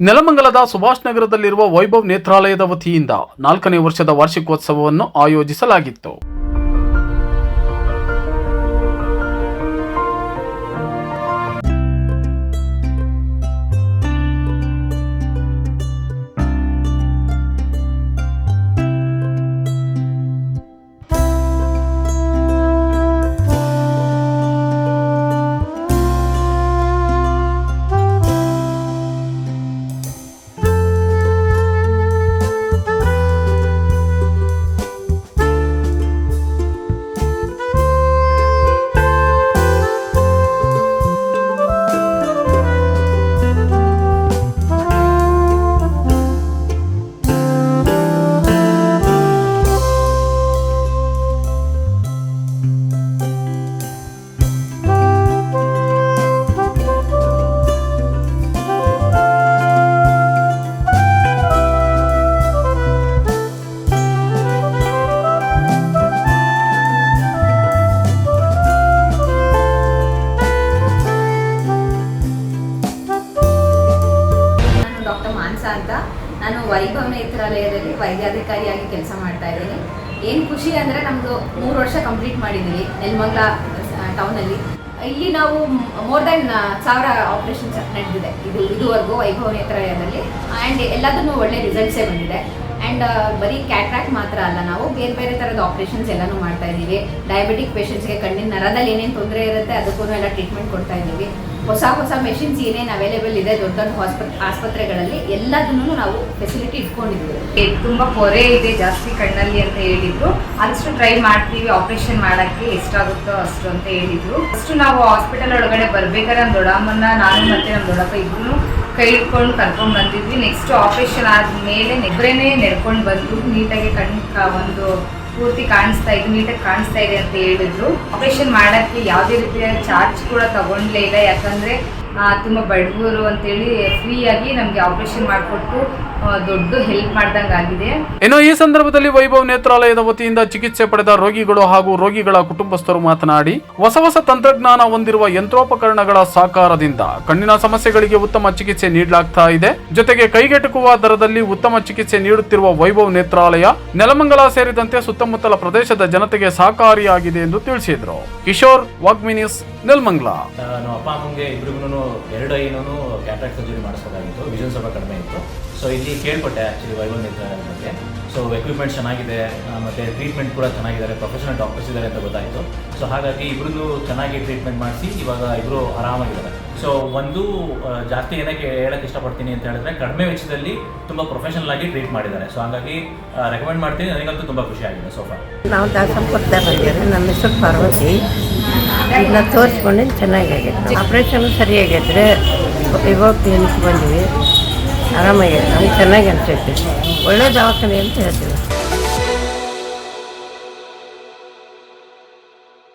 ನೆಲಮಂಗಲದ ಸುಭಾಷ್ ನಗರದಲ್ಲಿರುವ ವೈಭವ್ ನೇತ್ರಾಲಯದ ವತಿಯಿಂದ 4ನೇ ವರ್ಷದ ವಾರ್ಷಿಕೋತ್ಸವವನ್ನು ಆಯೋಜಿಸಲಾಗಿತ್ತು. ಅಂತ ನಾನು ವೈಭವ್ ನೇತ್ರಾಲಯದಲ್ಲಿ ವೈದ್ಯಾಧಿಕಾರಿಯಾಗಿ ಕೆಲಸ ಮಾಡ್ತಾ ಇದ್ದೀನಿ. ಏನು ಖುಷಿ ಅಂದರೆ ನಮ್ಮದು 3 ವರ್ಷ ಕಂಪ್ಲೀಟ್ ಮಾಡಿದ್ದೀವಿ ನೆಲಮಂಗಲ ಟೌನಲ್ಲಿ. ಇಲ್ಲಿ ನಾವು ಮೋರ್ ದೆನ್ 1000 ಆಪರೇಷನ್ಸ್ ನಡೆದಿದೆ ಇದುವರೆಗೂ ವೈಭವ್ ನೇತ್ರಾಲಯದಲ್ಲಿ. ಆ್ಯಂಡ್ ಎಲ್ಲದನ್ನೂ ಒಳ್ಳೆ ರಿಸಲ್ಟ್ಸೇ ಬಂದಿದೆ. ಆ್ಯಂಡ್ ಬರೀ ಕ್ಯಾಟ್ರಾಕ್ಟ್ ಮಾತ್ರ ಅಲ್ಲ, ನಾವು ಬೇರೆ ಬೇರೆ ಥರದ ಆಪ್ರೇಷನ್ಸ್ ಎಲ್ಲನೂ ಮಾಡ್ತಾ ಇದ್ದೀವಿ. ಡಯಾಬಿಟಿಕ್ ಪೇಷಂಟ್ಸ್ಗೆ ಕಣ್ಣಿನ ನರದಲ್ಲಿ ಏನೇನು ತೊಂದರೆ ಇರುತ್ತೆ ಅದಕ್ಕೂ ಎಲ್ಲ ಟ್ರೀಟ್ಮೆಂಟ್ ಕೊಡ್ತಾ ಇದ್ದೀವಿ. ಹೊಸ ಮೆಷಿನ್ಸ್ ಏನೇನು ಅವೈಲೇಬಲ್ ಇದೆ ದೊಡ್ಡ ದೊಡ್ಡ ಆಸ್ಪತ್ರೆಗಳಲ್ಲಿ ಎಲ್ಲದನ್ನೂ ನಾವು ಫೆಸಿಲಿಟಿ ಇಟ್ಕೊಂಡಿದ್ದೀವಿ. ತುಂಬ ಪೊರೆ ಇದೆ ಜಾಸ್ತಿ ಕಣ್ಣಲ್ಲಿ ಅಂತ ಹೇಳಿದ್ರು. ಅದಷ್ಟು ಟ್ರೈ ಮಾಡ್ತೀವಿ, ಆಪರೇಷನ್ ಮಾಡೋಕ್ಕೆ ಎಷ್ಟಾಗುತ್ತೋ ಅಷ್ಟು ಅಂತ ಹೇಳಿದ್ರು. ಫಸ್ಟು ನಾವು ಹಾಸ್ಪಿಟಲ್ ಒಳಗಡೆ ಬರ್ಬೇಕಾದ್ರೆ ನಮ್ಮ ದೊಡ್ಡಮ್ಮನ್ನ ನಾನು ಮತ್ತು ನಮ್ಮ ದೊಡ್ಡಪ್ಪ ಇಬ್ಬರು ಕೈ ಹಿಡ್ಕೊಂಡು ಕರ್ಕೊಂಡು ಬಂದಿದ್ವಿ. ನೆಕ್ಸ್ಟ್ ಆಪರೇಷನ್ ಆದಮೇಲೆ ನೆಬ್ಬರೇನೆ ನಡ್ಕೊಂಡು ಬಂದು ನೀಟಾಗಿ ಒಂದು ಪೂರ್ತಿ ನೀಟಾಗಿ ಕಾಣಿಸ್ತಾ ಇದೆ ಅಂತ ಹೇಳಿದ್ರು. ಆಪರೇಷನ್ ಮಾಡೋಕ್ಕೆ ಯಾವುದೇ ರೀತಿಯ ಚಾರ್ಜ್ ಕೂಡ ತಗೊಂಡ್ಲೇ ಇಲ್ಲ, ಯಾಕಂದರೆ ತುಂಬ ಬಡವರು ಅಂತೇಳಿ ಫ್ರೀಯಾಗಿ ನಮಗೆ ಆಪರೇಷನ್ ಮಾಡಿಕೊಟ್ಟು ದೊಡ್ಡ ಹೆಲ್ಪ್ ಮಾಡ್ದಂಗೆ ಆಗಿದೆ. ಇನ್ನು ಈ ಸಂದರ್ಭದಲ್ಲಿ ವೈಭವ್ ನೇತ್ರಾಲಯದ ವತಿಯಿಂದ ಚಿಕಿತ್ಸೆ ಪಡೆದ ರೋಗಿಗಳು ಹಾಗೂ ರೋಗಿಗಳ ಕುಟುಂಬಸ್ಥರು ಮಾತನಾಡಿ, ಹೊಸ ತಂತ್ರಜ್ಞಾನ ಹೊಂದಿರುವ ಯಂತ್ರೋಪಕರಣಗಳ ಸಹಕಾರದಿಂದ ಕಣ್ಣಿನ ಸಮಸ್ಯೆಗಳಿಗೆ ಉತ್ತಮ ಚಿಕಿತ್ಸೆ ನೀಡಲಾಗ್ತಾ ಇದೆ. ಜೊತೆಗೆ ಕೈಗೆಟುಕುವ ದರದಲ್ಲಿ ಉತ್ತಮ ಚಿಕಿತ್ಸೆ ನೀಡುತ್ತಿರುವ ವೈಭವ್ ನೇತ್ರಾಲಯ ನೆಲಮಂಗಲ ಸೇರಿದಂತೆ ಸುತ್ತಮುತ್ತಲ ಪ್ರದೇಶದ ಜನತೆಗೆ ಸಹಕಾರಿಯಾಗಿದೆ ಎಂದು ತಿಳಿಸಿದರು. ಕಿಶೋರ್ ವಾಗ್ಮಿನಿಸ್, ನೆಲಮಂಗಲ. ನಮ್ಮ ಅಪ್ಪ ಅಮ್ಮಂಗೆ ಇಬ್ಬರಿಗೂ 2 ಐನೂ ಕ್ಯಾಟ್ರಾಕ್ಟ್ ಸರ್ಜರಿ ಮಾಡಿಸೋದಾಗಿತ್ತು. ವಿಷನ್ ಸ್ವಲ್ಪ ಕಡಿಮೆ ಇತ್ತು. ಸೊ ಇಲ್ಲಿ ಕೇಳ್ಪಟ್ಟೆ ಆ್ಯಕ್ಚುಲಿ ವೈಭವ್ ನೇತ್ರಾಲಯದ ಬಗ್ಗೆ. ಸೊ ಎಕ್ವಿಪ್ಮೆಂಟ್ ಚೆನ್ನಾಗಿದೆ ಮತ್ತು ಟ್ರೀಟ್ಮೆಂಟ್ ಕೂಡ ಚೆನ್ನಾಗಿದ್ದಾರೆ, ಪ್ರೊಫೆಷನಲ್ ಡಾಕ್ಟರ್ಸ್ ಇದ್ದಾರೆ ಅಂತ ಗೊತ್ತಾಯಿತು. ಸೊ ಹಾಗಾಗಿ ಇಬ್ಬರದ್ದು ಚೆನ್ನಾಗಿ ಟ್ರೀಟ್ಮೆಂಟ್ ಮಾಡಿಸಿ ಇವಾಗ ಇಬ್ಬರು ಆರಾಮಾಗಿದ್ದಾರೆ. ಸೊ ಒಂದು ಜಾಸ್ತಿ ಏನಕ್ಕೆ ಹೇಳಕ್ಕೆ ಇಷ್ಟಪಡ್ತೀನಿ ಅಂತ ಹೇಳಿದ್ರೆ, ಕಡಿಮೆ ವೆಚ್ಚದಲ್ಲಿ ತುಂಬ ಪ್ರೊಫೆಷನಲ್ ಆಗಿ ಟ್ರೀಟ್ ಮಾಡಿದ್ದಾರೆ. ಸೊ ಹಾಗಾಗಿ ರೆಕಮೆಂಡ್ ಮಾಡ್ತೀನಿ. ನನಗಂತೂ ತುಂಬ ಖುಷಿ ಆಗಿದೆ. ಸೋಫಾ ನಾವು ದಾಸಂಪುರದಿಂದ ಬಂದಿದ್ದೀವಿ. ನಮ್ಮ ಹೆಸರು ಪಾರ್ವತಿ. ಇಲ್ಲ ತೋರಿಸ್ಕೊಂಡು ಚೆನ್ನಾಗಾಗೈತೆ. ಆಪ್ರೇಷನ್ ಸರಿಯಾಗಿದ್ದರೆ ಇವಾಗ ಕ್ಲಿನಿಕ್ ಬಂದ್ವಿ, ಆರಾಮಾಗಿದೆ. ನಮ್ಗೆ ಚೆನ್ನಾಗಿ ಅನಿಸುತ್ತೆ. ಒಳ್ಳೆ ದವಾಖಾನೆ ಅಂತ ಹೇಳ್ತೀವಿ.